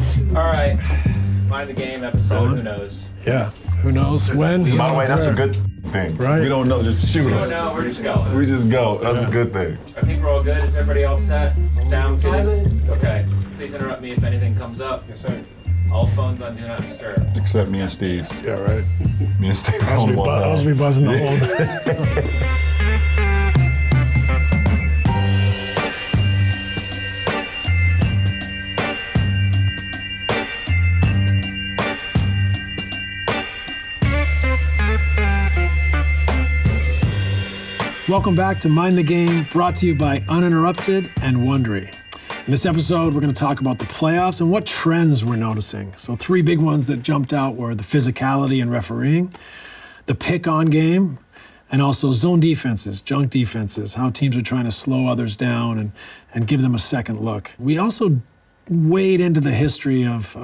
All right, Mind the Game episode, who knows? Yeah, who knows when? By the way, that's a good thing. Right. We don't know, just shoot We us. don't know, we're just going. We just go. That's a good thing. I think we're all good. Is everybody all set? Sounds good? Okay. Please interrupt me if anything comes up. Yes, sir. All phones on Do Not Disturb. Except me and Steve's. Yeah, right. Me and Steve. I was be buzzing the whole day. Welcome back to Mind the Game, brought to you by Uninterrupted and Wondery. In this episode, we're going to talk about the playoffs and what trends we're noticing. So 3 big ones that jumped out were the physicality and refereeing, the pick-on game, and also zone defenses, junk defenses, how teams are trying to slow others down and give them a second look. We also wade into the history of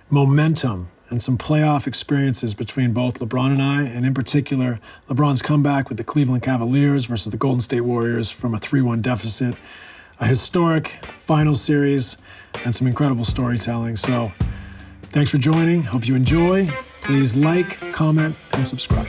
momentum and some playoff experiences between both LeBron and I, and in particular, LeBron's comeback with the Cleveland Cavaliers versus the Golden State Warriors from a 3-1 deficit, a historic final series, and some incredible storytelling. So thanks for joining. Hope you enjoy. Please like, comment, and subscribe.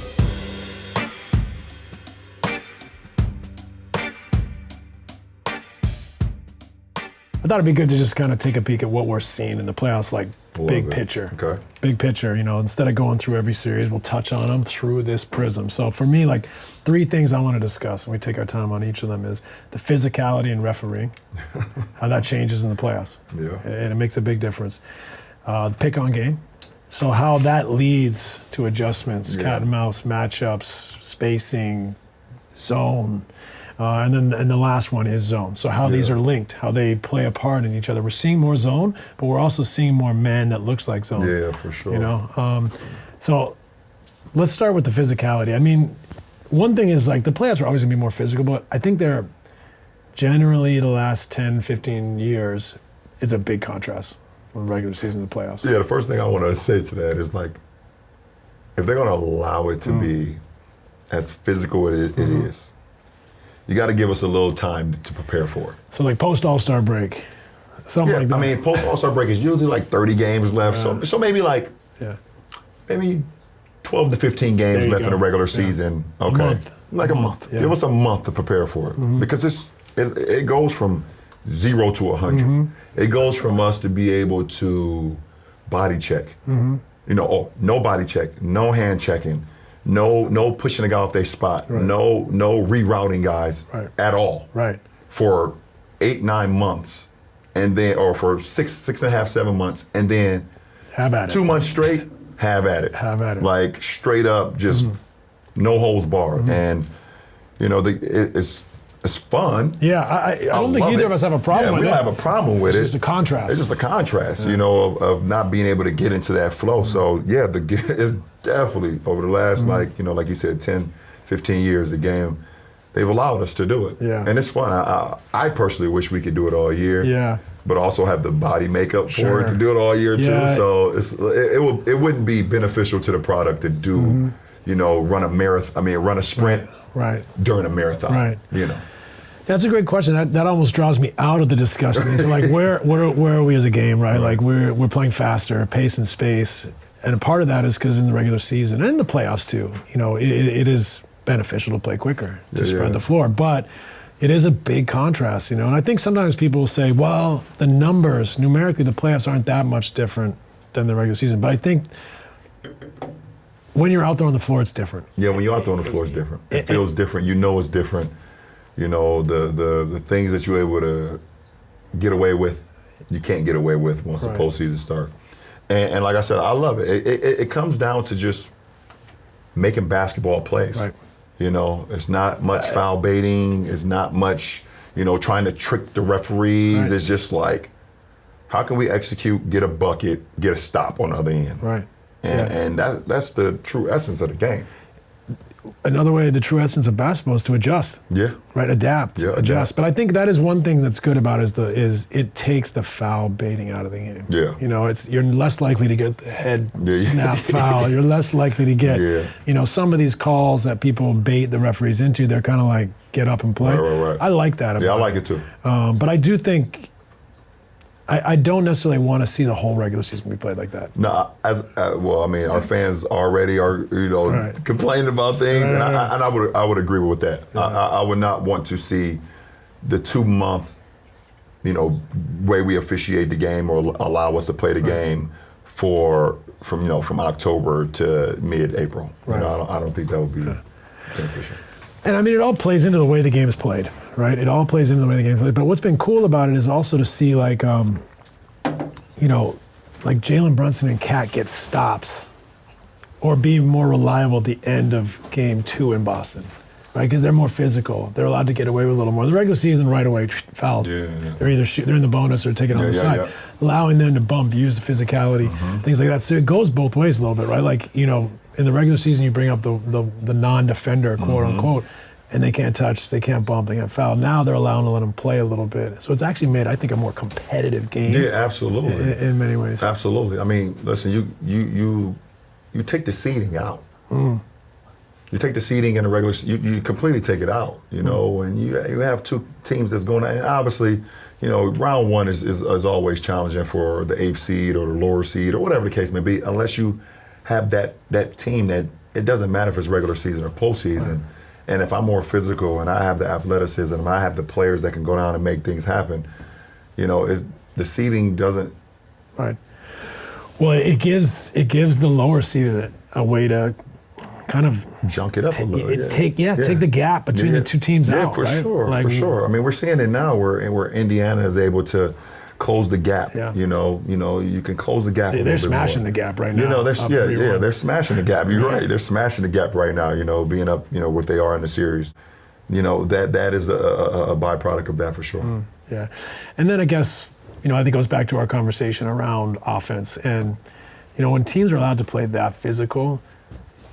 I thought it'd be good to just kind of take a peek at what we're seeing in the playoffs, like big picture. Okay. Big picture, you know, instead of going through every series, we'll touch on them through this prism. So for me, like 3 things I want to discuss, and we take our time on each of them, is the physicality and refereeing, how that changes in the playoffs. Yeah. And it makes a big difference. The pick-on game, so how that leads to adjustments, cat and mouse, matchups, spacing, zone. And the last one is zone. So how these are linked, how they play a part in each other. We're seeing more zone, but we're also seeing more man that looks like zone. Yeah, for sure. You know, so let's start with the physicality. I mean, one thing is like the playoffs are always gonna be more physical, but I think they're generally the last 10, 15 years, it's a big contrast from the regular season to the playoffs. Yeah, the first thing I want to say to that is like, if they're going to allow it to be as physical as it is, you got to give us a little time to prepare for it. So like post All-Star break, something like that. I mean, post All-Star break is usually like 30 games left, so maybe like maybe 12 to 15 games left in the regular season. Okay, month. like a month. Yeah. Give us a month to prepare for it because it goes from 0 to 100. It goes from us to be able to body check. You know, no body check, no hand checking. No pushing a guy off their spot. Right. No rerouting guys at all. Right. For 8-9 months, and then or for 6.5, 7 months, and then Have at it. 2 months straight, have at it. Have at it. Like straight up, just no holds barred, and you know it's fun. Yeah, I don't think love either it. of us have a problem with we it. don't have a problem with it. It's just a contrast. It's just a contrast, you know, of not being able to get into that flow. So yeah, it's definitely over the last like you said, 10, 15 years, the game, they've allowed us to do it. Yeah. And it's fun. I personally wish we could do it all year. Yeah. But also have the body makeup Sure. for it to do it all year Yeah. too. So it wouldn't be beneficial to the product to do, you know, run a sprint Right. during a marathon. Right. You know. That's a great question. That almost draws me out of the discussion into like where are we as a game, right? Like we're playing faster, pace and space, and a part of that is because in the regular season and in the playoffs too, you know, it is beneficial to play quicker, to spread the floor, but it is a big contrast, you know. And I think sometimes people will say, well, the numbers numerically, the playoffs aren't that much different than the regular season, but I think when you're out there on the floor, it's different. Yeah, when you're out there on the floor, it's different. It feels different. You know it's different. You know, the things that you're able to get away with, you can't get away with once the postseason starts. And like I said, I love it. It comes down to just making basketball plays. Right. You know, it's not much foul baiting. It's not much, you know, trying to trick the referees. Right. It's just like, how can we execute, get a bucket, get a stop on the other end? Right. And that's the true essence of the game. Another way, the true essence of basketball is to adjust. Yeah. Right, adjust. Adapt. But I think that is one thing that's good about it is it takes the foul baiting out of the game. Yeah. You know, you're less likely to get the head snap foul. You're less likely to get, you know, some of these calls that people bait the referees into, they're kind of like, get up and play. Right. I like that about I like it too. But I do think I don't necessarily want to see the whole regular season be played like that. No, well, I mean, our fans already are, complaining about things, and I would agree with that. Yeah. I would not want to see the 2-month, way we officiate the game or allow us to play the game from October to mid-April. Right. I don't think that would be beneficial. And I mean, it all plays into the way the game is played, right? It all plays into the way the game is played. But what's been cool about it is also to see like Jalen Brunson and Cat get stops or be more reliable at the end of game 2 in Boston, right? Because they're more physical. They're allowed to get away with a little more. The regular season, right away, fouled. Yeah. They're either they're in the bonus or taking it on the side. Yeah. Allowing them to bump, use the physicality, things like that. So it goes both ways a little bit, right? Like, in the regular season, you bring up the non-defender, quote unquote, and they can't touch, they can't bump, they can't foul. Now they're allowing to let them play a little bit. So it's actually made, I think, a more competitive game. Yeah, absolutely. In many ways. Absolutely. I mean, listen, you take the seeding out. You take the seeding in the regular, you completely take it out, and you have 2 teams that's going to, and obviously, round 1 is always challenging for the 8th seed or the lower seed or whatever the case may be, unless you have that team that it doesn't matter if it's regular season or postseason. And if I'm more physical and I have the athleticism and I have the players that can go down and make things happen, the seeding doesn't. Right. Well, it gives the lower seeded a way to kind of junk it up a little. Take the gap between the 2 teams out. For right? sure, for sure. I mean, we're seeing it now where Indiana is able to close the gap. Yeah. You can close the gap. They're smashing the gap right now. They're smashing the gap. You're right. They're smashing the gap right now. Being up, what they are in the series. That is a byproduct of that for sure. Yeah, and then I guess I think it goes back to our conversation around offense, and when teams are allowed to play that physical,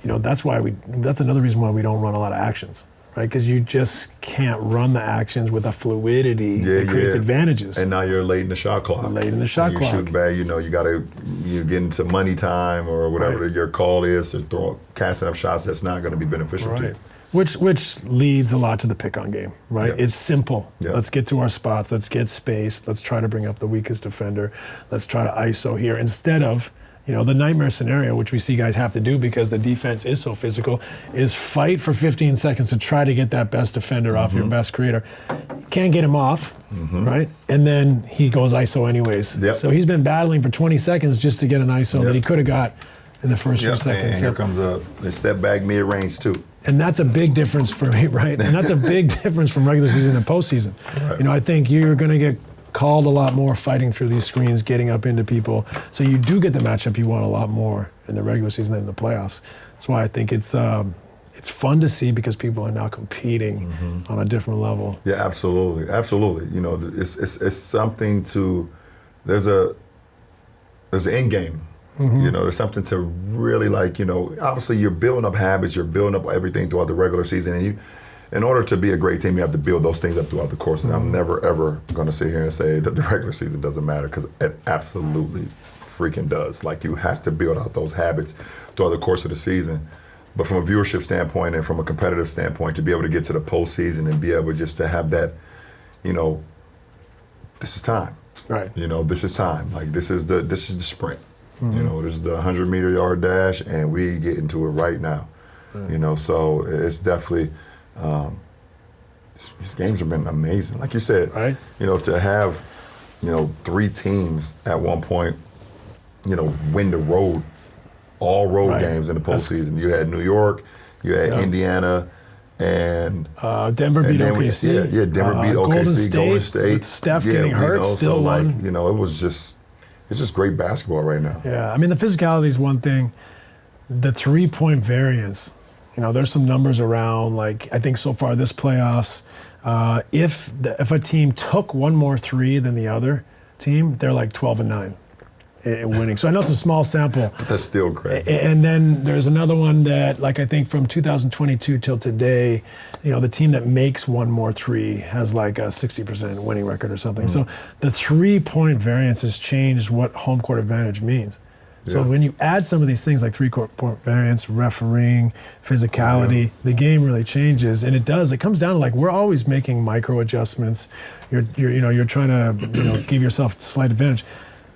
that's another reason why we don't run a lot of actions. Right, because you just can't run the actions with a fluidity that creates advantages. And now you're late in the shot clock. You shoot bad, you get into money time or whatever your call is to casting up shots that's not going to be beneficial to you. Which leads a lot to the pick-on game, right? Yeah. It's simple. Yeah. Let's get to our spots. Let's get space. Let's try to bring up the weakest defender. Let's try to ISO here instead of. The nightmare scenario, which we see guys have to do because the defense is so physical, is fight for 15 seconds to try to get that best defender off your best creator. You can't get him off, right? And then he goes ISO anyways. Yep. So he's been battling for 20 seconds just to get an ISO that he could have got in the first few seconds. And here comes a step back mid-range too. And that's a big difference for me, right? And that's a big difference from regular season and postseason. Right. I think you're going to get called a lot more fighting through these screens, getting up into people. So you do get the matchup you want a lot more in the regular season than in the playoffs. That's why I think it's fun to see because people are now competing on a different level. Yeah, absolutely. It's something to, there's an end game. There's something to really obviously you're building up habits, you're building up everything throughout the regular season, and in order to be a great team, you have to build those things up throughout the course. And I'm never, ever going to sit here and say that the regular season doesn't matter, because it absolutely freaking does. You have to build out those habits throughout the course of the season. But from a viewership standpoint and from a competitive standpoint, to be able to get to the postseason and be able just to have that, this is time. Right. This is time. This is the sprint. This is the 100-meter yard dash, and we get into it right now. Right. So it's definitely. These games have been amazing, like you said. Right. To have, 3 teams at one point, win the road, all road games in the postseason. You had New York, you had Indiana, and Denver beat OKC. Denver beat OKC. Golden State. With Steph getting hurt, still won. It's just great basketball right now. Yeah, I mean the physicality is one thing. The 3-point variance. There's some numbers around, I think so far this playoffs, if a team took one more 3 than the other team, they're 12-9 in winning. So I know it's a small sample. But that's still crazy. And then there's another one that, I think from 2022 till today, the team that makes one more 3 has a 60% winning record or something. So the 3-point variance has changed what home court advantage means. So Yeah. when you add some of these things like three-point variance, refereeing, physicality, the game really changes, and it comes down to like we're always making micro adjustments. You're trying to give yourself slight advantage.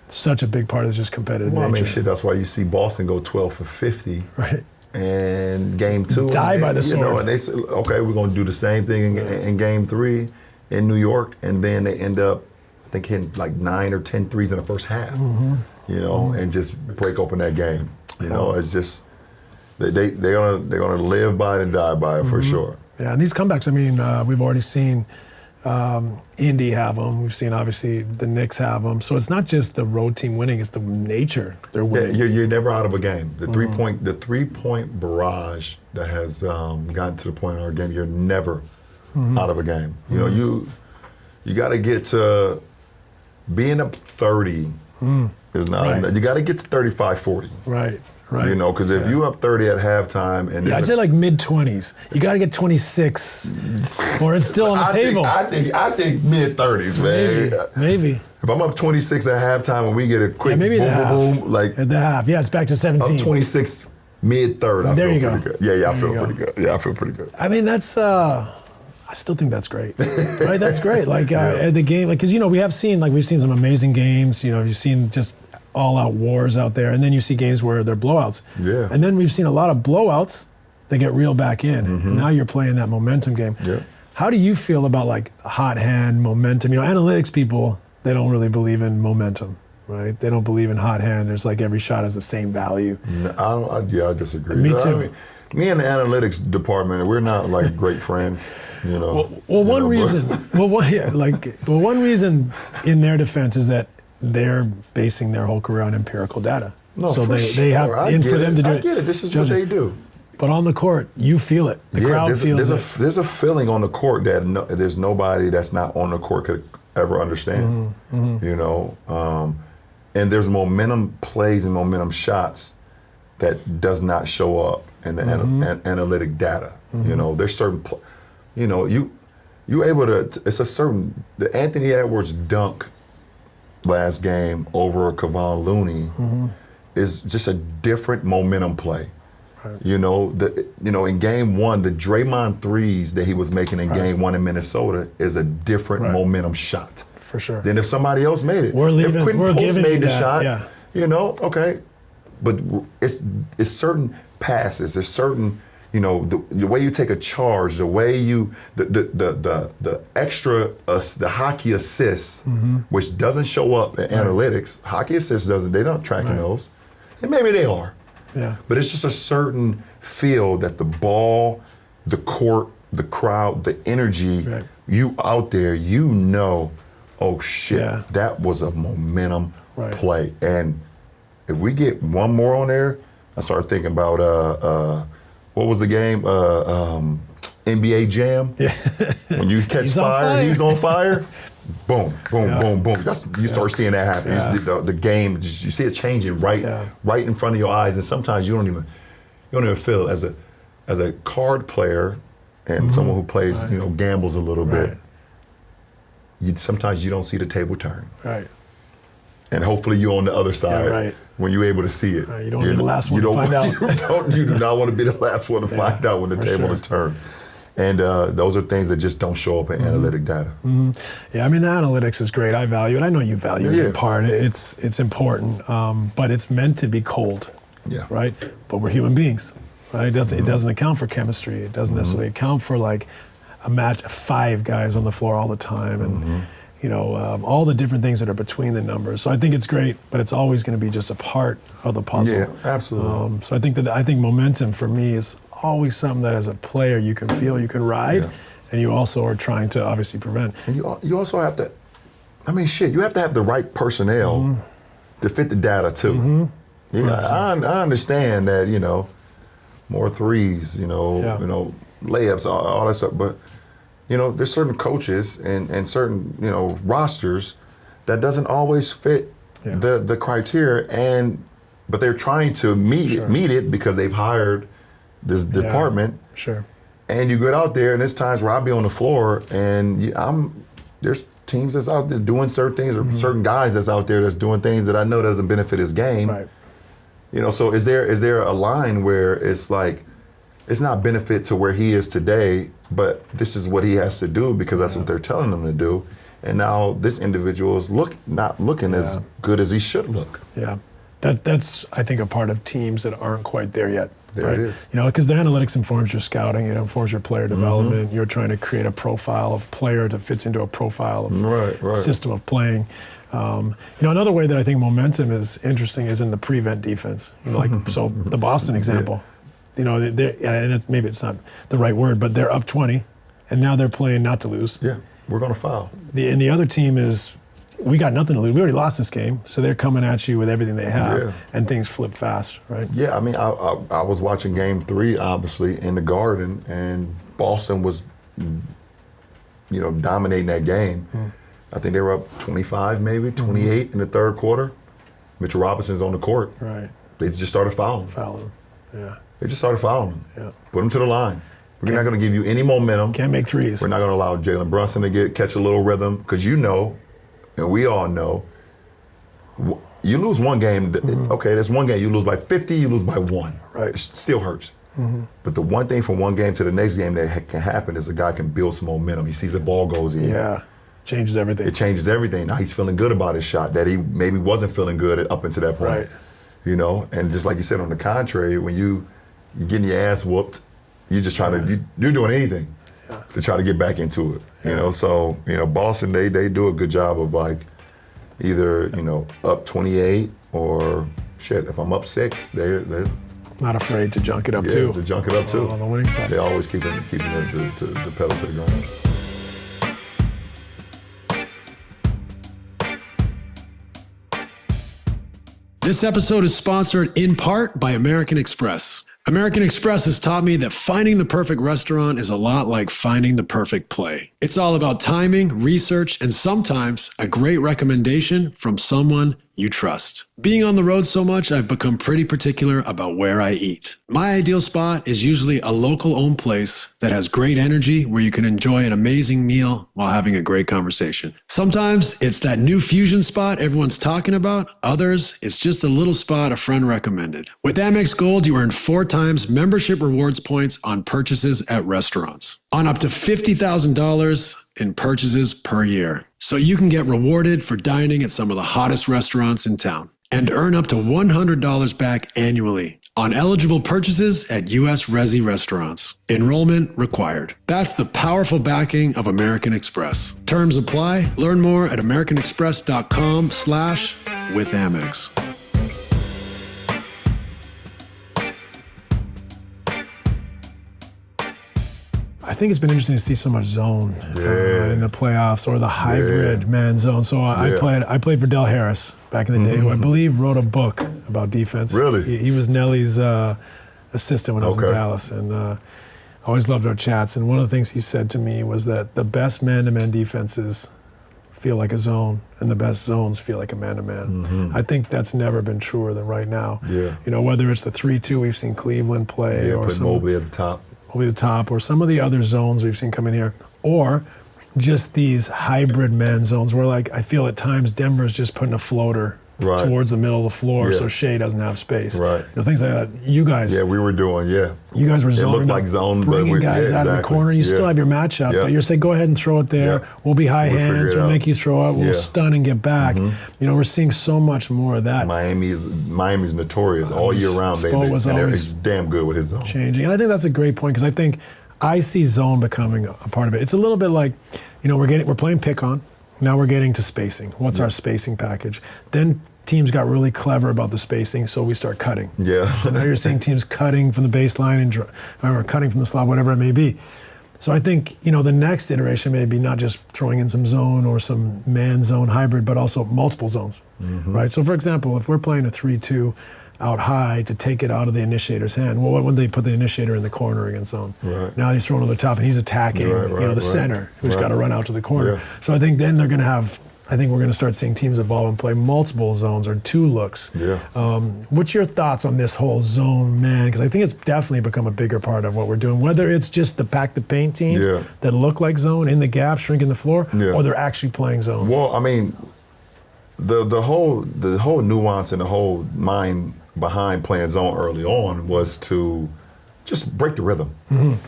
Such a big part of just competitive Well, I nature. mean, shit, that's why you see Boston go 12 for 50. Right. And game 2. Die by the sword. And they say, okay, we're going to do the same thing in game 3 in New York. And then they end up, I think, hitting like 9 or 10 threes in the first half, and just break open that game. It's just, they're gonna live by it and die by it for sure. Yeah, and these comebacks, I mean, we've already seen Indy have them. We've seen, obviously, the Knicks have them. So it's not just the road team winning, it's the nature they're winning. Yeah, you're never out of a game. The three-point barrage that has gotten to the point in our game, you're never out of a game. You got to get to being up 30 is not enough. You got to get to 35, 40. Right. Because if you up 30 at halftime and I'd say like mid-20s. You got to get 26, or it's still on the table. I think mid-30s, man. Maybe. If I'm up 26 at halftime and we get a quick maybe boom, like at the half. Yeah, it's back to 17. Up 26 mid-third. I There feel you pretty go. good. Yeah, I feel pretty good. Yeah, I feel pretty good. I mean, that's. I still think that's great. Right? That's great. Like the game, like because we've seen some amazing games. You've seen just all-out wars out there, and then you see games where they're blowouts. Yeah. And then we've seen a lot of blowouts that get reeled back in, and now you're playing that momentum game. Yeah. How do you feel about like hot hand momentum? Analytics people, they don't really believe in momentum, right? They don't believe in hot hand. There's like every shot has the same value. No, I disagree. Me too. I mean, me and the analytics department, we're not like great friends. One reason in their defense is that they're basing their whole career on empirical data. No, so for they have for them to do I it. get it. This is what they do. But on the court, you feel it. The crowd feels it. There's a feeling on the court that there's nobody that's not on the court could ever understand. And there's momentum plays and momentum shots that does not show up in the analytic data. There's certain, you able to. It's a certain the Anthony Edwards dunk last game over Kevon Looney is just a different momentum play. Right. In game 1, the Draymond threes that he was making in game 1 in Minnesota is a different momentum shot. For sure. Than if somebody else made it. If Quentin Post made the shot, okay. But it's certain passes, there's certain, the way you take a charge, the way the extra, the hockey assists, which doesn't show up in analytics. Hockey assists they're not tracking those. And maybe they are. Yeah. But it's just a certain feel that the ball, the court, the crowd, the energy, you out there, oh shit, that was a momentum play. And if we get one more on there, I started thinking about what was the game? NBA Jam. Yeah. When you catch fire, he's on fire. Boom, boom, boom, boom. You start seeing that happen. Yeah. The game, you see it changing right in front of your eyes, and sometimes you don't even feel it. As a card player and someone who plays, gambles a little bit. Sometimes you don't see the table turn. Right. And hopefully you're on the other side when you're able to see it. You don't be the last one to find out. You do not want to be the last one to find out when the table is turned. And those are things that just don't show up in analytic data. Yeah, I mean, the analytics is great. I value it. I know you value it in part. It's important, but it's meant to be cold, right? But we're human beings, right? It doesn't account for chemistry. It doesn't necessarily account for like a match, 5 guys on the floor all the time, and all the different things that are between the numbers. So I think it's great, but it's always going to be just a part of the puzzle. Yeah, absolutely. So I think momentum for me is always something that as a player you can feel, you can ride, and you also are trying to obviously prevent. And you also have to, you have to have the right personnel to fit the data too. I understand that, more threes, layups, all that stuff, but there's certain coaches and certain, rosters that doesn't always fit the criteria, but they're trying to meet it because they've hired this department. Sure. And you get out there, and there's times where I'll be on the floor, and there's teams that's out there doing certain things, or certain guys that's out there that's doing things that I know doesn't benefit his game. Right. You know, so is there a line where it's like, it's not benefit to where he is today, but this is what he has to do because that's what they're telling him to do. And now this individual is not looking as good as he should look. Yeah. That's, I think, a part of teams that aren't quite there yet. There it is. You know, because the analytics informs your scouting, it informs your player development. You're trying to create a profile of player that fits into a profile of system of playing. You know, another way that I think momentum is interesting is in the prevent defense. You know, like so the Boston example. You know, and maybe it's not the right word, but they're up 20, and now they're playing not to lose. Yeah, we're going to foul. And the other team is, we got nothing to lose. We already lost this game, so they're coming at you with everything they have, and things flip fast, right? Yeah, I mean, I was watching Game 3, obviously, in the Garden, and Boston was, you know, dominating that game. I think they were up 25, maybe 28 in the third quarter. Mitchell Robinson's on the court. Right. They just started fouling. Yeah. They just started fouling him. Yeah. Put him to the line. We're not going to give you any momentum. Can't make threes. We're not going to allow Jalen Brunson to catch a little rhythm, because you know, and we all know, you lose one game, okay, there's one game, you lose by 50, you lose by 1. Right. It still hurts. But the one thing from one game to the next game that can happen is a guy can build some momentum. He sees the ball goes in. Yeah, changes everything. It changes everything. Now he's feeling good about his shot that he maybe wasn't feeling good up until that point. Right. You know, and just like you said, on the contrary, when you're getting your ass whooped, you're just trying to, you're doing anything to try to get back into it. You know, so, you know, Boston, they do a good job of like either, you know, up 28 or shit, if I'm up 6, they're not afraid to junk it up too. To junk it up too. On the winning side. They always keeping it to the pedal to the ground. This episode is sponsored in part by American Express. American Express has taught me that finding the perfect restaurant is a lot like finding the perfect play. It's all about timing, research, and sometimes a great recommendation from someone you trust. Being on the road so much, I've become pretty particular about where I eat. My ideal spot is usually a local-owned place that has great energy where you can enjoy an amazing meal while having a great conversation. Sometimes it's that new fusion spot everyone's talking about. Others, it's just a little spot a friend recommended. With Amex Gold, you earn 4 times membership rewards points on purchases at restaurants, on up to $50,000 in purchases per year. So you can get rewarded for dining at some of the hottest restaurants in town and earn up to $100 back annually on eligible purchases at U.S. Resi restaurants. Enrollment required. That's the powerful backing of American Express. Terms apply. Learn more at americanexpress.com/withAmex. I think it's been interesting to see so much zone in the playoffs, or the hybrid man zone. So I played for Del Harris back in the day, who I believe wrote a book about defense. Really? He was Nelly's assistant when I was in Dallas, and I always loved our chats. And one of the things he said to me was that the best man-to-man defenses feel like a zone, and the best zones feel like a man-to-man. I think that's never been truer than right now. Yeah. You know, whether it's the 3-2 we've seen Cleveland play, or put Mobley at the top. The top, or some of the other zones we've seen come in here, or just these hybrid man zones where, like, I feel at times Denver's just putting a floater towards the middle of the floor so Shea doesn't have space. Right. You know, things like that. You guys. Yeah, we were doing, You guys were zoning. It looked like zone, bringing guys out of the corner. You still have your matchup, but you're saying, go ahead and throw it there. We'll be high hands. We'll make you throw it. We'll stun and get back. You know, we're seeing so much more of that. Miami's notorious all year round. They're damn good with his zone. Changing. And I think that's a great point, because I see zone becoming a part of it. It's a little bit like, you know, we're playing pick-on. Now we're getting to spacing. What's our spacing package? Then teams got really clever about the spacing, so we start cutting. So now you're seeing teams cutting from the baseline or cutting from the slot, whatever it may be. So I think, you know, the next iteration may be not just throwing in some zone or some man-zone hybrid, but also multiple zones, right? So, for example, if we're playing a 3-2 out high to take it out of the initiator's hand, well, when they put the initiator in the corner against zone, now he's throwing on the top and he's attacking, the center, who's got to run out to the corner. So I think then we're going to start seeing teams evolve and play multiple zones or 2 looks. What's your thoughts on this whole zone man? Because I think it's definitely become a bigger part of what we're doing, whether it's just the pack the paint teams that look like zone in the gap, shrinking the floor, or they're actually playing zone. Well, I mean, the whole nuance and the whole mind behind playing zone early on was to just break the rhythm.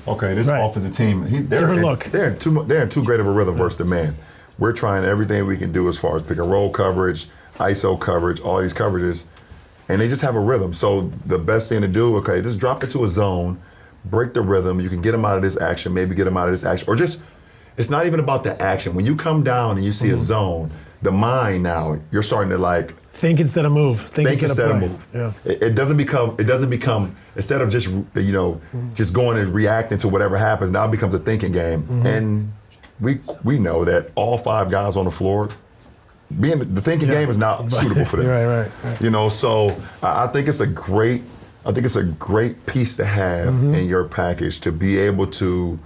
Okay, this offensive team, they're in too great of a rhythm versus the man. We're trying everything we can do as far as pick and roll coverage, ISO coverage, all these coverages, and they just have a rhythm. So the best thing to do, okay, just drop it to a zone, break the rhythm. You can get them out of this action, maybe get them out of this action, or just, it's not even about the action. When you come down and you see a zone, the mind now, you're starting to like, think instead of move. Think instead of move. Yeah. It doesn't become instead of just just going and reacting to whatever happens. Now it becomes a thinking game, and we know that all 5 guys on the floor, the thinking game is not suitable for them. Right. So I think it's a great piece to have in your package to be able to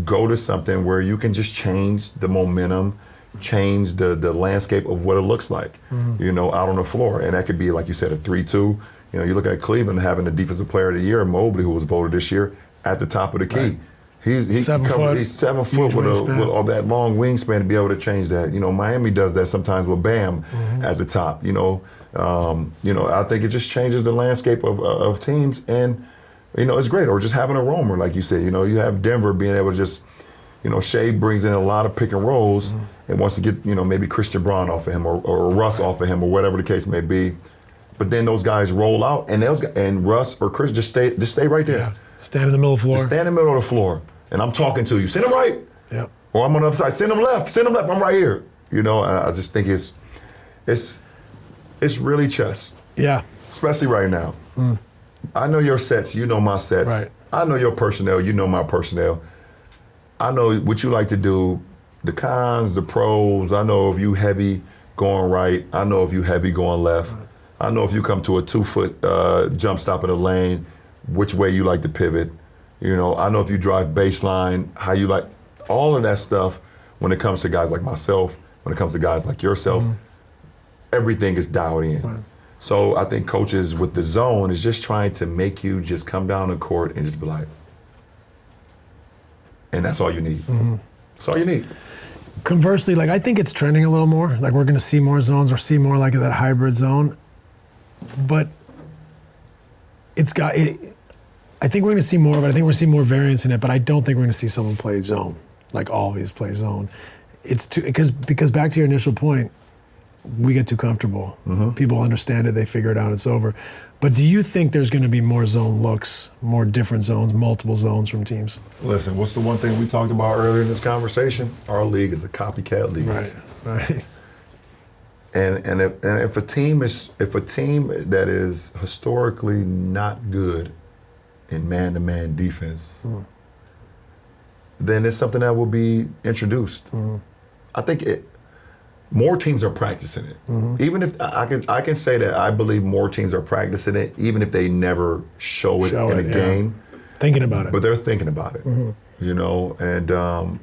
go to something where you can just change the momentum, change the landscape of what it looks like, out on the floor. And that could be, like you said, a 3-2. You look at Cleveland having the Defensive Player of the Year, Mobley, who was voted this year, at the top of the key. Right. He's 7 foot with all that long wingspan to be able to change that. Miami does that sometimes with Bam at the top. I think it just changes the landscape of teams, and it's great. Or just having a roamer, like you said. You have Denver being able to just, Shea brings in a lot of pick and rolls and wants to get maybe Christian Braun off of him or Russ off of him or whatever the case may be. But then those guys roll out, and Russ or Chris just stay right there. Yeah. Stand in the middle of the floor. Just stand in the middle of the floor. And I'm talking to you. Send him right. Yep. Or I'm on the other side. Send him left. Send him left. I'm right here. And I just think it's really chess. Yeah. Especially right now. I know your sets. You know my sets. Right. I know your personnel. You know my personnel. I know what you like to do. The cons, the pros. I know if you heavy going right. I know if you heavy going left. I know if you come to a 2-foot jump stop in the lane, which way you like to pivot. I know if you drive baseline, how you like, all of that stuff when it comes to guys like myself, when it comes to guys like yourself, everything is dialed in. Right. So I think coaches with the zone is just trying to make you just come down the court and just be like, and that's all you need. That's all you need. Conversely, I think it's trending a little more. We're going to see more zones or see more that hybrid zone. But I think we're going to see more of it. I think we're going to see more variance in it, but I don't think we're going to see someone play zone, always play zone. It's too, because back to your initial point, we get too comfortable. People understand it, they figure it out, it's over. But do you think there's going to be more zone looks, more different zones, multiple zones from teams? Listen, what's the one thing we talked about earlier in this conversation? Our league is a copycat league. Right. And if a team that is historically not good in man-to-man defense, then it's something that will be introduced. I think more teams are practicing it. Even if I can say that I believe more teams are practicing it, even if they never show it in a game. Thinking about it. But they're thinking about it. And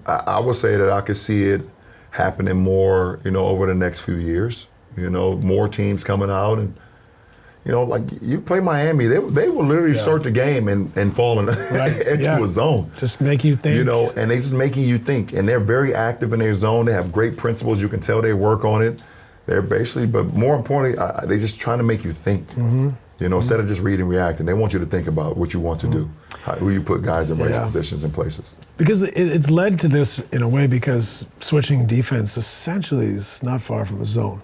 I would say that I could see it happening more, over the next few years. More teams coming out and, you play Miami, they will literally start the game and fall into a zone. Just make you think. And they just making you think. And they're very active in their zone. They have great principles. You can tell they work on it. They're basically, but more importantly, they just trying to make you think. Instead of just read and reacting, they want you to think about what you want to do, who you put guys in right positions and places. Because it's led to this in a way because switching defense essentially is not far from a zone.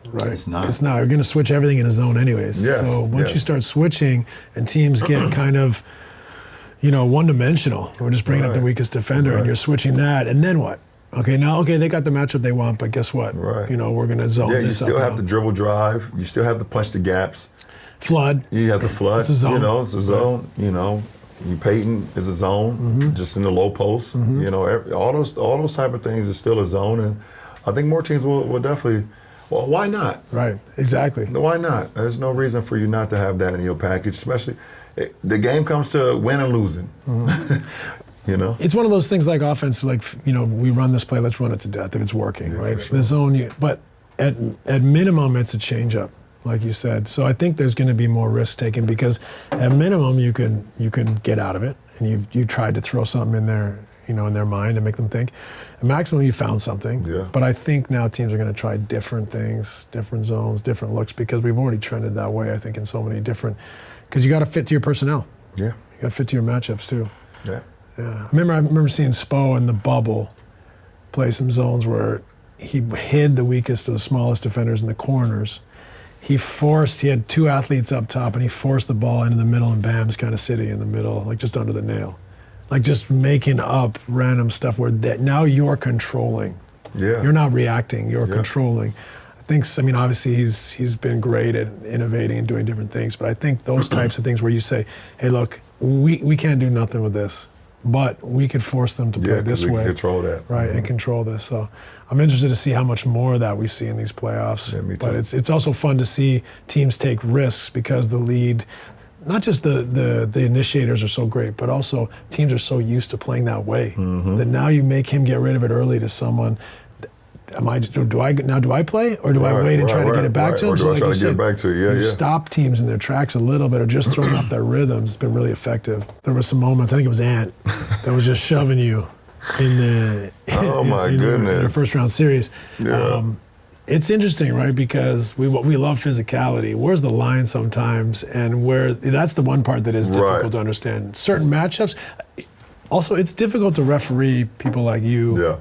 Right. It's not. You're going to switch everything in a zone anyways. Yes, so once you start switching and teams get kind of, one-dimensional, we're just bringing up the weakest defender and you're switching that, and then what? Okay, they got the matchup they want, but guess what? Right. We're going to zone this up. You still have the dribble drive. You still have to punch the gaps. Flood. You have to flood. It's a zone. It's a zone. Peyton is a zone, just in the low post. All those type of things is still a zone, and I think more teams will definitely. Well, why not? Right, exactly. Why not? There's no reason for you not to have that in your package, especially the game comes to win and losing. It's one of those things like offense, we run this play, let's run it to death if it's working, right? Sure. The zone, but at minimum, it's a change-up, like you said. So I think there's going to be more risk taken because at minimum, you can get out of it, and you tried to throw something in there, in their mind and make them think. And maximum, you found something. Yeah. But I think now teams are going to try different things, different zones, different looks, because we've already trended that way, I think, in so many different, because you got to fit to your personnel. Yeah. You got to fit to your matchups, too. Yeah. Yeah. I remember seeing Spo in the bubble play some zones where he hid the weakest or the smallest defenders in the corners. He had 2 athletes up top, and he forced the ball into the middle, and Bam's kind of sitting in the middle, like just under the nail. Like just making up random stuff where now you're controlling. Yeah. You're not reacting, you're controlling. Obviously he's been great at innovating and doing different things, but I think those types of things where you say, hey, look, we can't do nothing with this, but we could force them to play this way. Control that. Right, and control this. So I'm interested to see how much more of that we see in these playoffs. Yeah, me too. But it's also fun to see teams take risks because the lead, not just the initiators are so great, but also teams are so used to playing that way that now you make him get rid of it early to someone. Do I play, or do I wait and try to get it back to him? Or do I try to get it back to you? Yeah. Stop teams in their tracks a little bit, or just throwing off their rhythms. It's been really effective. There were some moments, I think it was Ant, that was just shoving you in the goodness. in the first round series. Yeah. It's interesting, right? Because we love physicality. Where's the line sometimes, and that's the one part that is difficult to understand. Certain matchups. Also, it's difficult to referee people like you,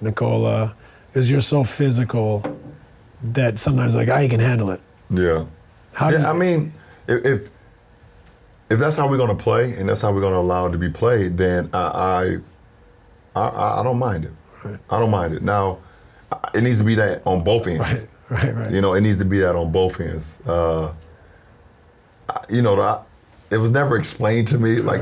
Nicola, because you're so physical that sometimes you can handle it. Yeah. If that's how we're going to play and that's how we're going to allow it to be played, then I don't mind it. Right. I don't mind it. Now, it needs to be that on both ends. Right. It needs to be that on both ends. It was never explained to me like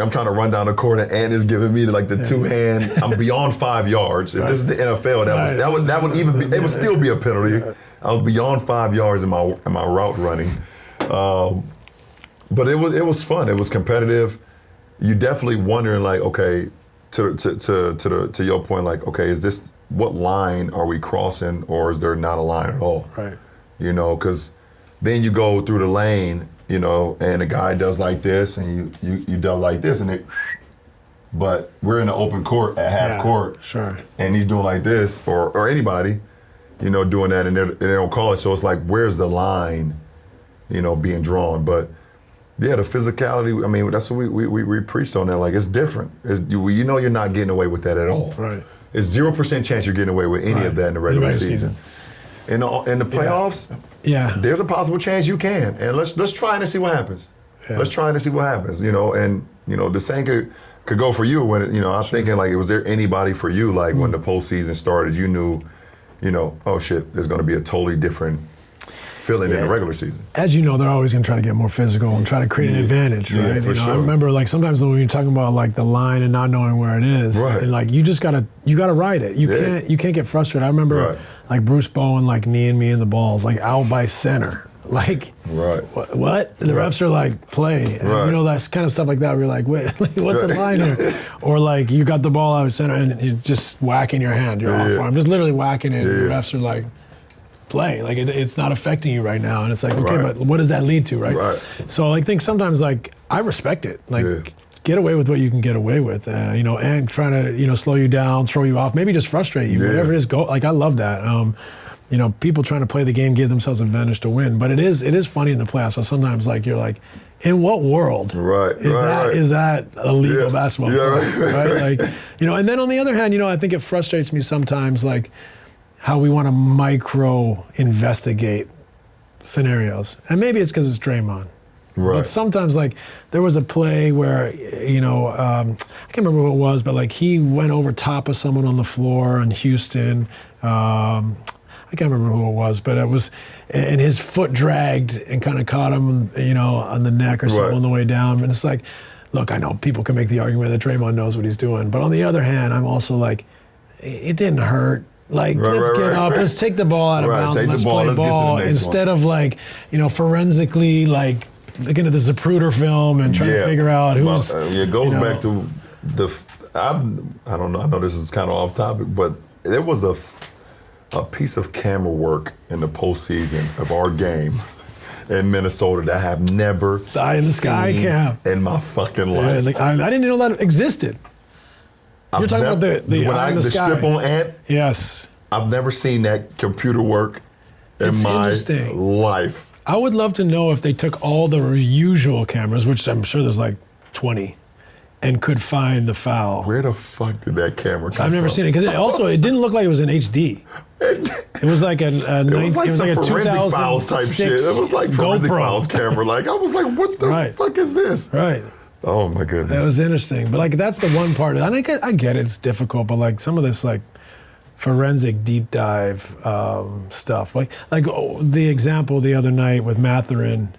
I'm trying to run down the court and Ant is giving me the 2-hand. I'm beyond 5 yards. If this is the NFL, that would even be, it would still be a penalty. I was beyond 5 yards in my route running. But it was fun. It was competitive. You definitely wondering okay, to your point, is this, what line are we crossing, or is there not a line at all? Right. Because then you go through the lane, and the guy does like this, and you do like this, but we're in the open court at half court, sure, and he's doing like this, or anybody, doing that, and they don't call it. So it's where's the line, being drawn? But yeah, the physicality. That's what we preached on that. It's different. You're not getting away with that at all. Right. It's 0% chance you're getting away with any of that in the regular season. In the playoffs, there's a possible chance you can, and let's try and see what happens. Yeah. Let's try and see what happens. And the same could go for you when I'm thinking was there anybody for you when the postseason started? You knew, oh shit, there's going to be a totally different feeling in the regular season. As you know, they're always going to try to get more physical and try to create an advantage, right? Yeah, for sure. I remember sometimes when you're talking about the line and not knowing where it is, right. And you just gotta ride it. You can't get frustrated. I remember Bruce Bowen kneeing me in the balls out by center. Right. What? And the refs are play. And, that's kind of stuff like that where you're wait, what's the line here? Or you got the ball out of center and you're just whacking your hand, your off arm, just literally whacking it. And the refs are play. It's not affecting you right now. And it's okay, but what does that lead to, right? So I think sometimes I respect it. Get away with what you can get away with, and trying to, slow you down, throw you off, maybe just frustrate you, whatever it is, go. I love that. People trying to play the game, give themselves an advantage to win. But it is funny in the playoffs. So sometimes you're in what world is that a legal basketball player, right? And then on the other hand, I think it frustrates me sometimes, how we want to micro investigate scenarios. And maybe it's because it's Draymond. Right. But sometimes there was a play where, I can't remember who it was, but he went over top of someone on the floor in Houston. I can't remember who it was, but it was, and his foot dragged and kind of caught him, on the neck or something on the way down. And it's look, I know people can make the argument that Draymond knows what he's doing, but on the other hand, I'm also it didn't hurt. Let's get up, let's take the ball out of bounds, and let's play ball instead of forensically looking at the Zapruder film and trying to figure out who's. It goes back to I don't know. I know this is kind of off topic, but there was a piece of camera work in the postseason of our game in Minnesota that I have never seen in my fucking life. I didn't know that existed. You're talking about the eye in the sky. strip on Ant. Yes. I've never seen that computer work in my life. I would love to know if they took all the usual cameras, which I'm sure there's like 20, and could find the foul. Where the fuck did that camera come from? I've never seen it because it didn't look like it was in HD. It was like a forensic files type shit. It was like forensic GoPro. files camera. Like I was like, what the fuck is this? Right. Oh my goodness. That was interesting. But like that's the one part. And I get it, it's difficult, but like some of this like forensic deep dive stuff. Like the example the other night with Mathurin.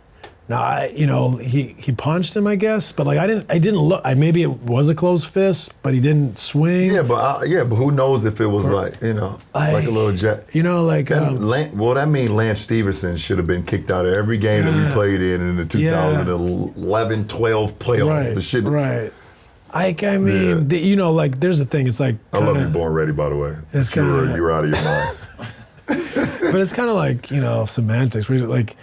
Now he punched him, I guess, but like I didn't look. Maybe it was a closed fist, but he didn't swing. Yeah, but who knows if it was like a little jet. That means Lance Stevenson should have been kicked out of every game that we played in the 2011-12 playoffs. Right, The shit. Right. There's the thing. It's like I love you, Born Ready, by the way. It's kind of you're out of your mind. But it's kind of like semantics. Like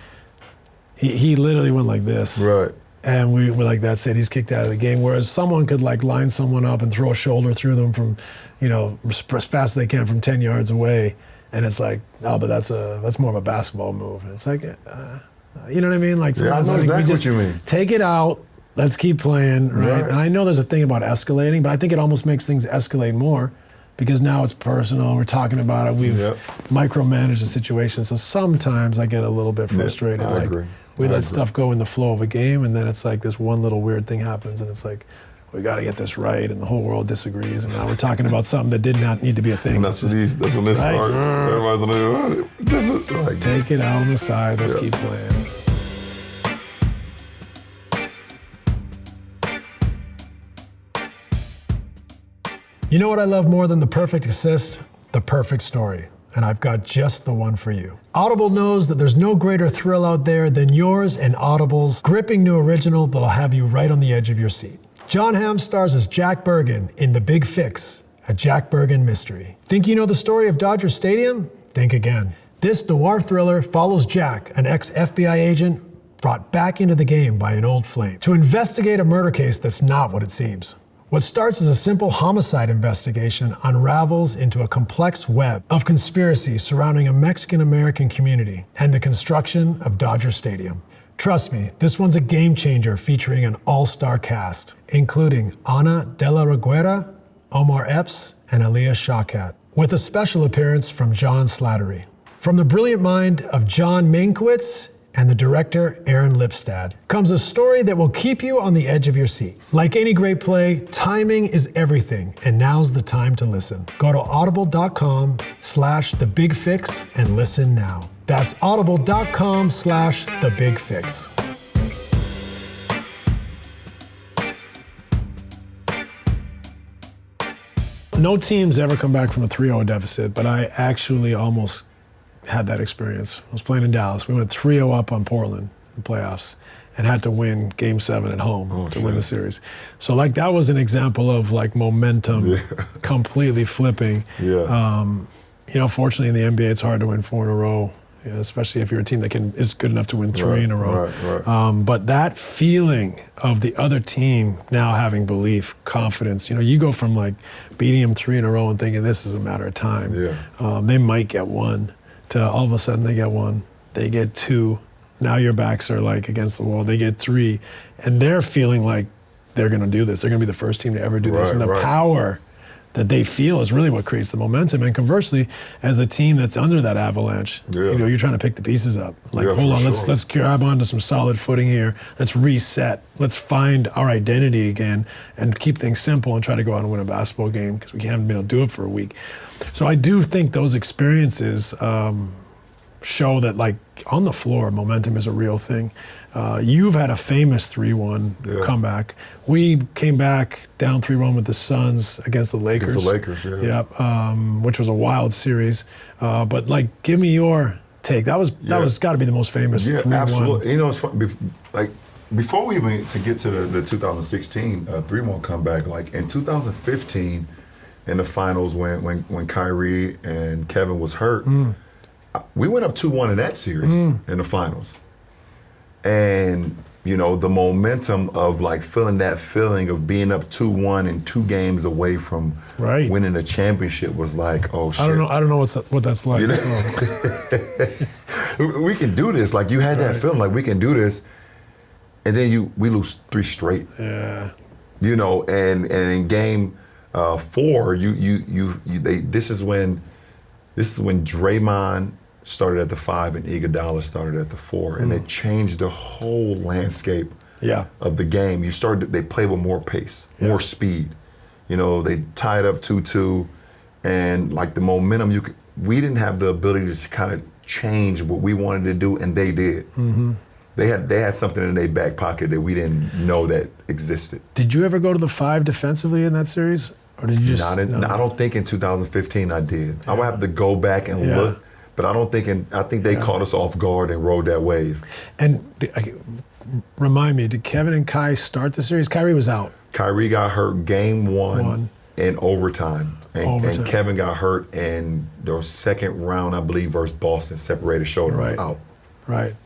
he literally went like this, right? And we were like, that's it. He's kicked out of the game. Whereas someone could like line someone up and throw a shoulder through them from, as fast as they can from 10 yards away, and it's like, no, but that's more of a basketball move. And it's like, you know what I mean? Like sometimes I know exactly what you mean. Take it out. Let's keep playing, right? And I know there's a thing about escalating, but I think it almost makes things escalate more because now it's personal. We're talking about it. We've micromanaged the situation. So sometimes I get a little bit frustrated. I agree. We let stuff go in the flow of a game, and then it's like this one little weird thing happens, and it's like, we got to get this right, and the whole world disagrees, and now we're talking about something that did not need to be a thing. And that's when this starts. Everybody's gonna this is like, take it out on the side. Let's keep playing. You know what I love more than the perfect assist? The perfect story. And I've got just the one for you. Audible knows that there's no greater thrill out there than yours and Audible's gripping new original that'll have you right on the edge of your seat. Jon Hamm stars as Jack Bergen in The Big Fix, a Jack Bergen mystery. Think you know the story of Dodger Stadium? Think again. This noir thriller follows Jack, an ex-FBI agent brought back into the game by an old flame, to investigate a murder case that's not what it seems. What starts as a simple homicide investigation unravels into a complex web of conspiracy surrounding a Mexican-American community and the construction of Dodger Stadium. Trust me, this one's a game changer featuring an all-star cast, including Ana de la Reguera, Omar Epps, and Aaliyah Shawkat, with a special appearance from John Slattery. From the brilliant mind of John Mankiewicz and the director, Aaron Lipstad, comes a story that will keep you on the edge of your seat. Like any great play, timing is everything, and now's the time to listen. Go to audible.com/thebigfix and listen now. That's audible.com/thebigfix. No team's ever come back from a 3-0 deficit, but I actually almost had that experience. I was playing in Dallas. We went 3-0 up on Portland in the playoffs and had to win Game 7 at home to win the series. So like that was an example of like momentum completely flipping. Fortunately in the NBA it's hard to win 4 in a row, especially if you're a team that is good enough to win 3 in a row. But that feeling of the other team now having belief, confidence, you go from like beating them 3 in a row and thinking this is a matter of time. They might get one. To all of a sudden they get 1, they get 2, now your backs are like against the wall, they get 3, and they're feeling like they're gonna do this. They're gonna be the first team to ever do this. And the power that they feel is really what creates the momentum. And conversely, as the team that's under that avalanche, you're trying to pick the pieces up. Like, hold on, let's grab onto some solid footing here. Let's reset. Let's find our identity again and keep things simple and try to go out and win a basketball game because we haven't been able to do it for a week. So I do think those experiences show that, like, on the floor, momentum is a real thing. You've had a famous 3-1 comeback. We came back down 3-1 with the Suns against the Lakers. Which was a wild series. But, like, give me your take. That was got to be the most famous 3-1. Absolutely. It's fun. Like, before we even to get to the 2016 3-1 comeback, like in 2015 in the finals when Kyrie and Kevin was hurt, we went up 2-1 in that series in the finals. And the momentum of like feeling that feeling of being up 2-1 and 2 games away from winning a championship was like, oh shit. I don't know what that's like. We can do this. Like you had that feeling like we can do this, and then we lose 3 straight. Yeah. And in game 4, this is when Draymond started at the 5 and Iguodala started at the 4, and it changed the whole landscape of the game. They played with more pace, more speed. They tied up 2-2, and like the momentum, we didn't have the ability to kind of change what we wanted to do, and they did. Mm-hmm. They had something in their back pocket that we didn't know that existed. Did you ever go to the 5 defensively in that series, or did you just? I don't think in 2015 I did. I would have to go back and look. But I think they caught us off guard and rode that wave. And remind me, did Kevin and Kai start the series? Kyrie was out. Kyrie got hurt game 1 in overtime. And Kevin got hurt in the second round, I believe, versus Boston, separated shoulder, was out. Right.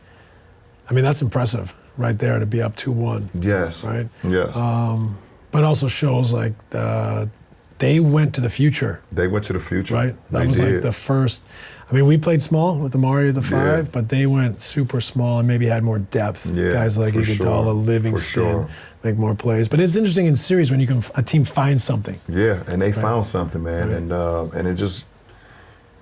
I mean, that's impressive right there to be up 2-1. Yes. Right? Yes. But also shows like they went to the future. They went to the future. Right? That was like the first. I mean, we played small with the Mario the 5, but they went super small and maybe had more depth. Yeah, guys like Iguodala, Livingston, make more plays. But it's interesting in series when a team finds something. Yeah, and they found something, man, and it just,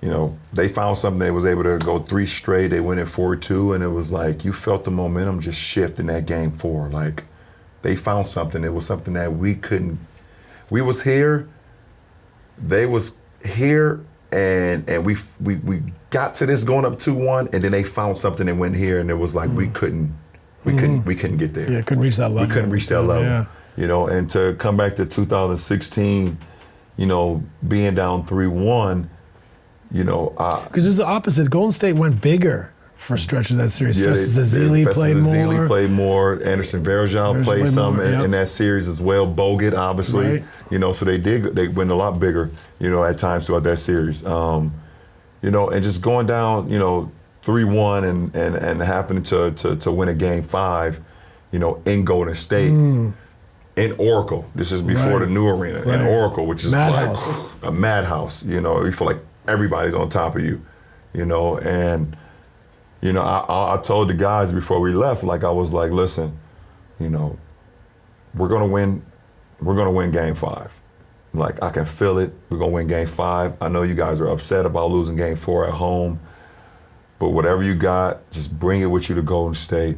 they found something. They was able to go 3 straight. They went at 4-2, and it was like you felt the momentum just shift in that game 4. Like they found something. It was something that we couldn't. We was here. They was here. And we got to this going up 2-1, and then they found something and went here, and it was like we couldn't get there. Yeah, couldn't reach that level. We couldn't reach that level. Yeah. And to come back to 2016, being down 3-1, because it was the opposite. Golden State went bigger for stretches of that series. Zazili played more. Anderson Varejao played some in that series as well. Bogut, obviously. Right. So they went a lot bigger, at times throughout that series. And just going down, 3-1 and happening to win a game 5, in Golden State. In Oracle. This is before the new arena. In Oracle, which is madhouse. Like a madhouse. You feel like everybody's on top of you, and I told the guys before we left, like I was like, listen, we're gonna win game 5. Like I can feel it. We're gonna win game 5. I know you guys are upset about losing game 4 at home, but whatever you got, just bring it with you to Golden State.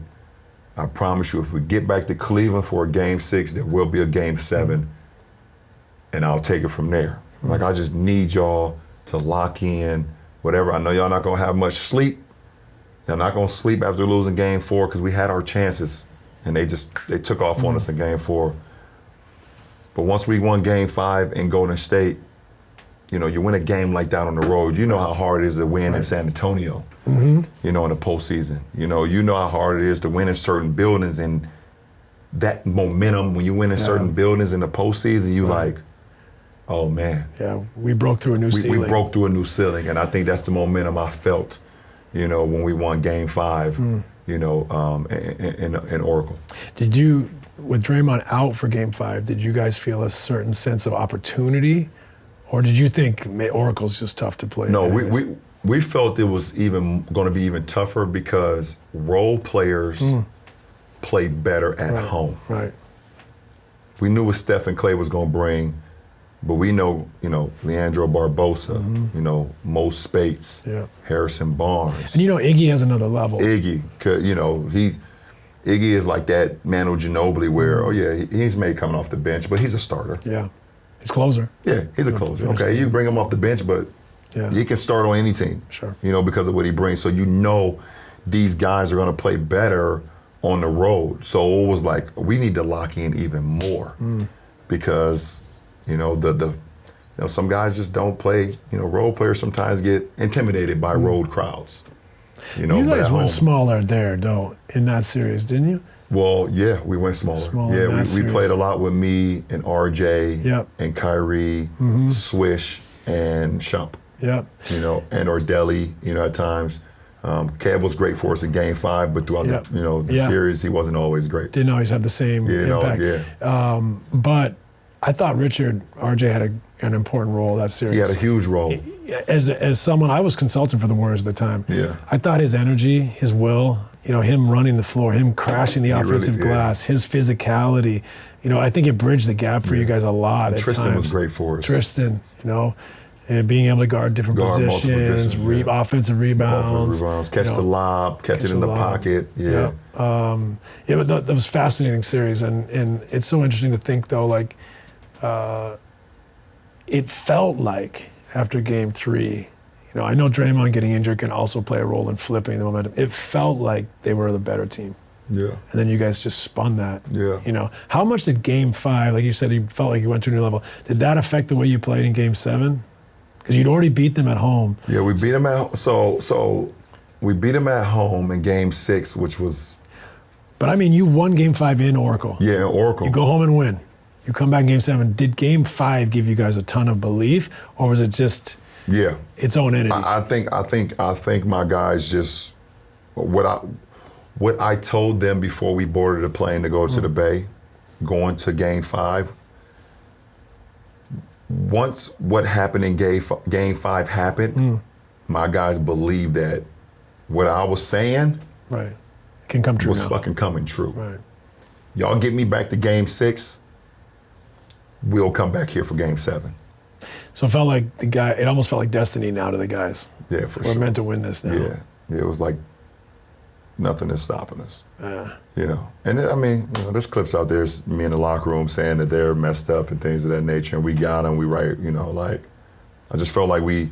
I promise you, if we get back to Cleveland for a game 6, there will be a game 7, and I'll take it from there. Like I just need y'all to lock in, whatever. I know y'all not gonna have much sleep. Y'all not gonna sleep after losing game 4 because we had our chances, and they took off on us in game 4. But once we won game 5 in Golden State, you win a game like that on the road. You know how hard it is to win in San Antonio. In the postseason. You know how hard it is to win in certain buildings, and that momentum when you win in certain buildings in the postseason, you like, oh man. Yeah, we broke through a new ceiling. We broke through a new ceiling, and I think that's the momentum I felt, when we won game 5, in Oracle. Did you, with Draymond out for game 5, did you guys feel a certain sense of opportunity? Or did you think Oracle's just tough to play? No, we felt it was even going to be even tougher because role players play better at home. Right. We knew what Steph and Clay was going to bring, but we know, Leandro Barbosa, Mo Spates, Harrison Barnes. And Iggy has another level. Iggy, Iggy is like that Manu Ginobili where, he's made coming off the bench, but he's a starter. Yeah. He's closer. Yeah, he's a closer. Okay, you bring him off the bench, but he can start on any team. Sure. Because of what he brings. So these guys are going to play better on the road. So it was like we need to lock in even more because some guys just don't play. Road players sometimes get intimidated by road crowds. You guys went smaller there, though, in that series, didn't you? Well, yeah, we went smaller. We played a lot with me and RJ and Kyrie, Swish and Shump. Yep. And Ordelli, at times. Kev was great for us in Game 5, but throughout the series, he wasn't always great. Didn't always have the same impact. But I thought RJ had an important role that series. He had a huge role. As someone, I was consulting for the Warriors at the time. Yeah. I thought his energy, his will, him running the floor, him crashing the offensive glass, his physicality, I think it bridged the gap for you guys a lot at Tristan times. was great for us. Tristan, and being able to guard different positions, offensive rebounds. Catch the lob, catch it in the pocket. Yeah. That was a fascinating series, and it's so interesting to think, though, like, it felt like after Game 3, I know Draymond getting injured can also play a role in flipping the momentum. It felt like they were the better team. Yeah. And then you guys just spun that. Yeah. How much did Game 5, like you said, you felt like you went to a new level, did that affect the way you played in Game 7? Because you'd already beat them at home. Yeah, we beat them at so we beat them at home in Game 6, which was. But I mean, you won Game 5 in Oracle. Yeah, in Oracle. You go home and win. You come back in Game 7. Did Game 5 give you guys a ton of belief, or was it just its own entity? I think my guys just what I told them before we boarded the plane to go to the Bay, going to Game 5. Once what happened in Game 5 happened, my guys believed that what I was saying can come true was now. fucking coming true. Right. Y'all get me back to Game 6, we'll come back here for Game 7. So it felt like it almost felt like destiny now to the guys. Yeah, for sure. We're meant to win this now. Yeah, it was like nothing is stopping us. And there's clips out there, me in the locker room saying that they're messed up and things of that nature, and we got them, I just felt like they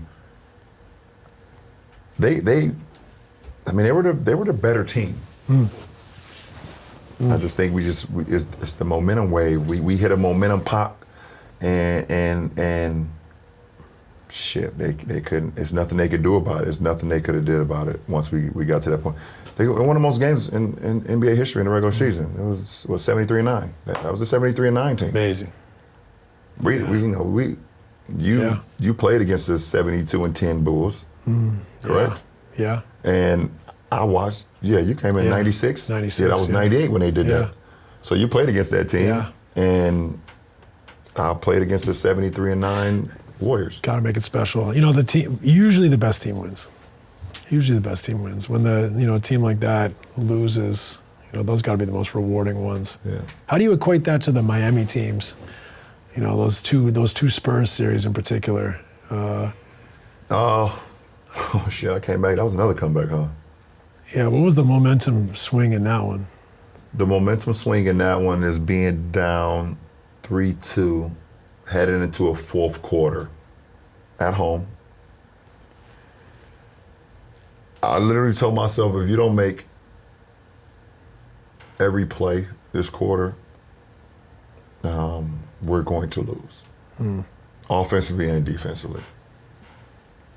were the better team. I just think it's the momentum wave. We hit a momentum pop, and shit, they couldn't. It's nothing they could do about it. It's nothing they could have did about it once we got to that point. They won the most games in NBA history in the regular season. It was 73-9. That was a 73-9 team. Amazing. You played against the 72-10 Bulls, correct? Yeah. And I watched. Yeah, you came in 96. 96. Yeah, that was 98 when they did that. So you played against that team, and I played against the 73-9 Warriors. Got to make it special. The team. Usually the best team wins. Usually the best team wins. When a team like that loses, those got to be the most rewarding ones. Yeah. How do you equate that to the Miami teams? Those two Spurs series in particular. Oh shit! I came back. That was another comeback, huh? Yeah. What was the momentum swing in that one? The momentum swing in that one is being down 3-2, heading into a fourth quarter, at home. I literally told myself, if you don't make every play this quarter, we're going to lose. Offensively and defensively.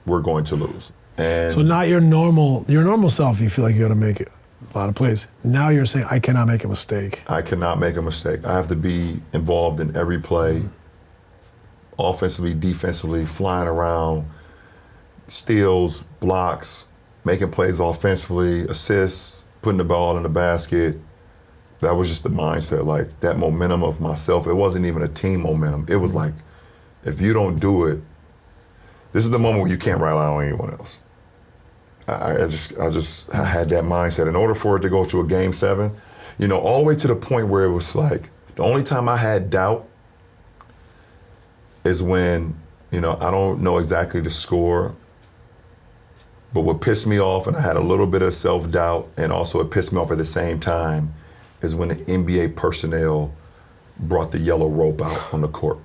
We're going to lose. And so not your normal self, you feel like you got to make a lot of plays. Now you're saying, I cannot make a mistake. I cannot make a mistake. I have to be involved in every play, offensively, defensively, flying around, steals, blocks, making plays offensively, assists, putting the ball in the basket. That was just the mindset, like that momentum of myself. It wasn't even a team momentum. It was like, if you don't do it, this is the moment where you can't rely on anyone else. I had that mindset. In order for it to go to a Game 7, all the way to the point where it was like, the only time I had doubt is when, I don't know exactly the score, but what pissed me off, and I had a little bit of self-doubt, and also it pissed me off at the same time, is when the NBA personnel brought the yellow rope out on the court,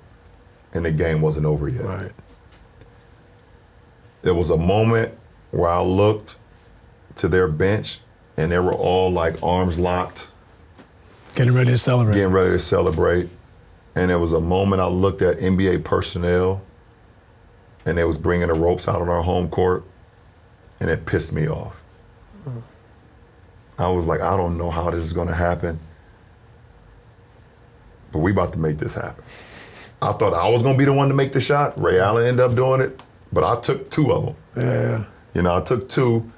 and the game wasn't over yet. Right. There was a moment where I looked to their bench, and they were all like arms locked. Getting ready to celebrate. And there was a moment I looked at NBA personnel, and they was bringing the ropes out on our home court, and it pissed me off. I was like, I don't know how this is gonna happen, but we about to make this happen. I thought I was gonna be the one to make the shot. Ray Allen ended up doing it, but I took two of them. Yeah. I took two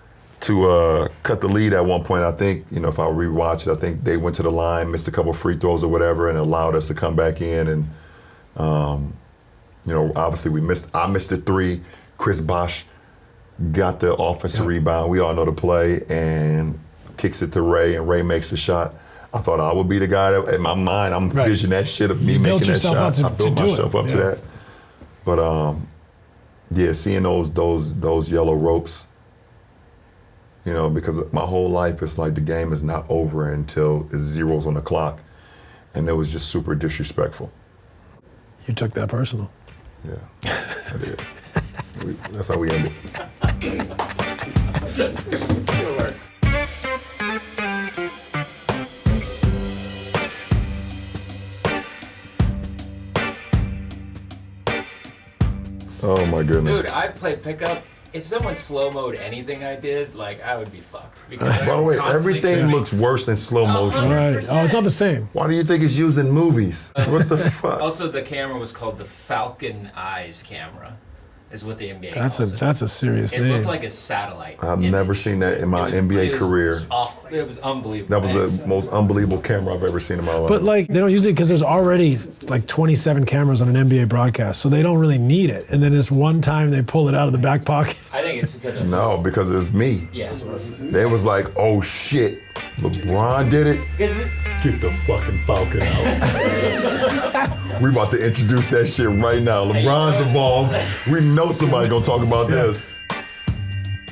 to cut the lead at one point. I think, you know, if I rewatch it, I think they went to the line, missed a couple free throws or whatever, and allowed us to come back in. And, you know, obviously I missed a three. Chris Bosh got the offensive rebound. We all know the play, and kicks it to Ray, and Ray makes the shot. I thought I would be the guy that, in my mind, I'm envisioning that shit of me making that shot. I built myself up to that. But yeah, seeing those yellow ropes, you know, because my whole life it's like the game is not over until it's zeros on the clock, and it was just super disrespectful. You took that personal. Yeah, I did. That's how we ended. Oh my goodness. Dude, I played pickup. If someone slow-mo'd anything I did, like, I would be fucked. Because By the way, everything looks worse in slow motion. Right. Oh, it's not the same. Why do you think it's used in movies? What the fuck? Also, the camera was called the Falcon Eyes camera, is what the NBA That's calls it. that's a serious It name. looked like a satellite. I've image. never seen that in my NBA career. It was unbelievable. That was the most unbelievable camera I've ever seen in my life. But like they don't use it because there's already like 27 cameras on an NBA broadcast, so they don't really need it. And then this one time they pull it out of the back pocket. I think it's because of No, because it's me. Yeah. They was like, oh shit, LeBron did it. Get the fucking Falcon out. We about to introduce that shit right now. LeBron's involved. We know somebody gonna talk about this.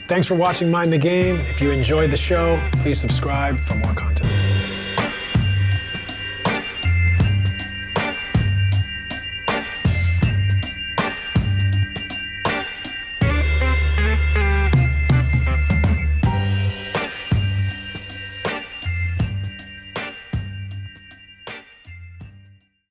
Thanks for watching Mind the Game. If you enjoyed the show, please subscribe for more content.